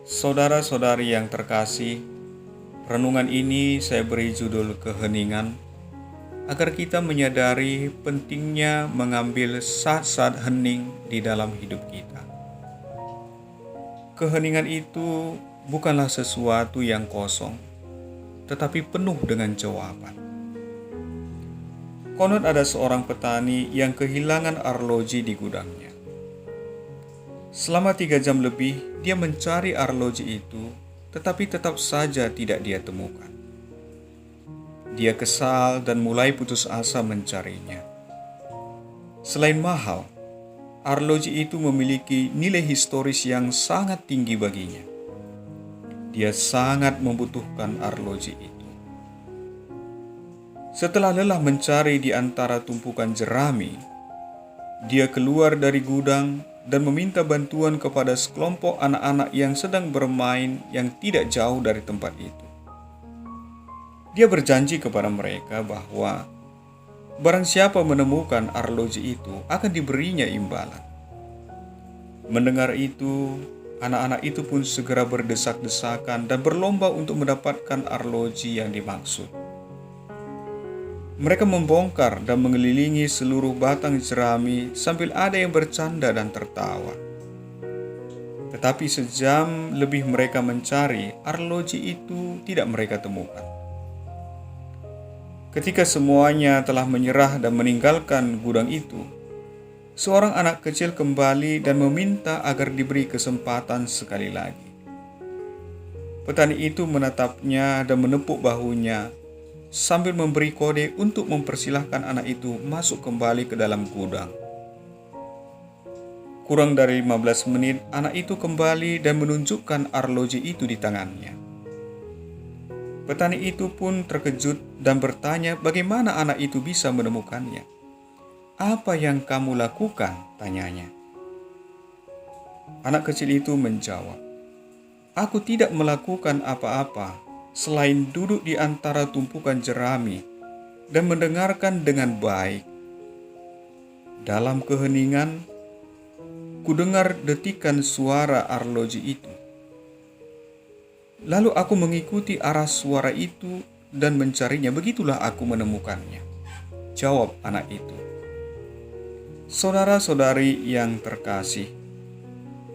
Saudara-saudari yang terkasih, renungan ini saya beri judul keheningan, agar kita menyadari pentingnya mengambil saat-saat hening di dalam hidup kita. Keheningan itu bukanlah sesuatu yang kosong, tetapi penuh dengan jawaban. Konon ada seorang petani yang kehilangan arloji di gudangnya. Selama 3 jam lebih, dia mencari arloji itu, tetapi tetap saja tidak dia temukan. Dia kesal dan mulai putus asa mencarinya. Selain mahal, arloji itu memiliki nilai historis yang sangat tinggi baginya. Dia sangat membutuhkan arloji itu. Setelah lelah mencari di antara tumpukan jerami, dia keluar dari gudang dan meminta bantuan kepada sekelompok anak-anak yang sedang bermain yang tidak jauh dari tempat itu. Dia berjanji kepada mereka bahwa barang siapa menemukan arloji itu akan diberinya imbalan. Mendengar itu, anak-anak itu pun segera berdesak-desakan dan berlomba untuk mendapatkan arloji yang dimaksud. Mereka membongkar dan mengelilingi seluruh batang jerami sambil ada yang bercanda dan tertawa. Tetapi sejam lebih mereka mencari, arloji itu tidak mereka temukan. Ketika semuanya telah menyerah dan meninggalkan gudang itu, seorang anak kecil kembali dan meminta agar diberi kesempatan sekali lagi. Petani itu menatapnya dan menepuk bahunya, sambil memberi kode untuk mempersilahkan anak itu masuk kembali ke dalam gudang. Kurang dari 15 menit, anak itu kembali dan menunjukkan arloji itu di tangannya. Petani itu pun terkejut dan bertanya bagaimana anak itu bisa menemukannya. "Apa yang kamu lakukan?" tanyanya. Anak kecil itu menjawab, "Aku tidak melakukan apa-apa selain duduk di antara tumpukan jerami dan mendengarkan dengan baik. Dalam keheningan, kudengar detikan suara arloji itu. Lalu aku mengikuti arah suara itu dan mencarinya, begitulah aku menemukannya," jawab anak itu. Saudara-saudari yang terkasih,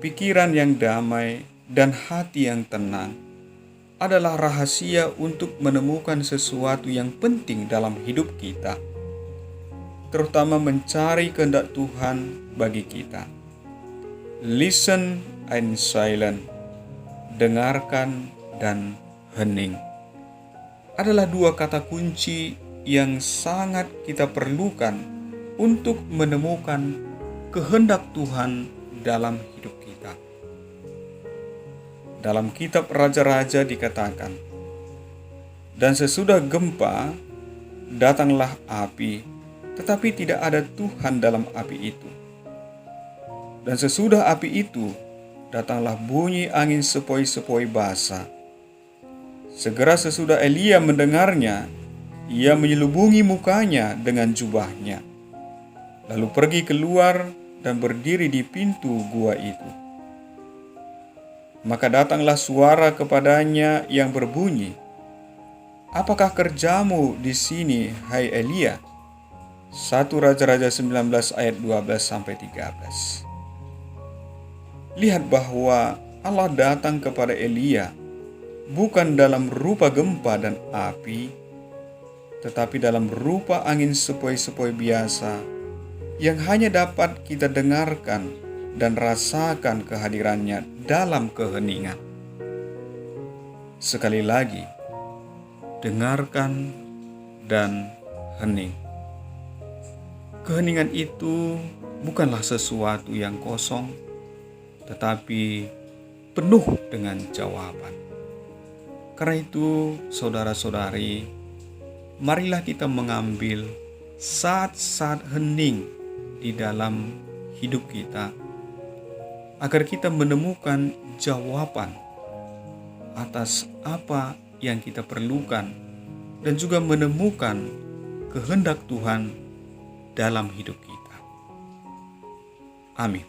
pikiran yang damai dan hati yang tenang adalah rahasia untuk menemukan sesuatu yang penting dalam hidup kita, terutama mencari kehendak Tuhan bagi kita. Listen and silent, dengarkan dan hening, adalah 2 kata kunci yang sangat kita perlukan untuk menemukan kehendak Tuhan dalam hidup kita. Dalam kitab Raja-Raja dikatakan, "Dan sesudah gempa, datanglah api, tetapi tidak ada Tuhan dalam api itu. Dan sesudah api itu, datanglah bunyi angin sepoi-sepoi basah. Segera sesudah Elia mendengarnya, ia menyelubungi mukanya dengan jubahnya, lalu pergi keluar dan berdiri di pintu gua itu. Maka datanglah suara kepadanya yang berbunyi, 'Apakah kerjamu di sini, hai Elia?' 1 Raja-Raja 19 ayat 12-13. Lihat bahwa Allah datang kepada Elia bukan dalam rupa gempa dan api, tetapi dalam rupa angin sepoi-sepoi biasa yang hanya dapat kita dengarkan dan rasakan kehadirannya dalam keheningan. Sekali lagi, dengarkan dan hening. Keheningan itu bukanlah sesuatu yang kosong, tetapi penuh dengan jawaban. Karena itu, saudara-saudari, marilah kita mengambil saat-saat hening di dalam hidup kita, agar kita menemukan jawaban atas apa yang kita perlukan dan juga menemukan kehendak Tuhan dalam hidup kita. Amin.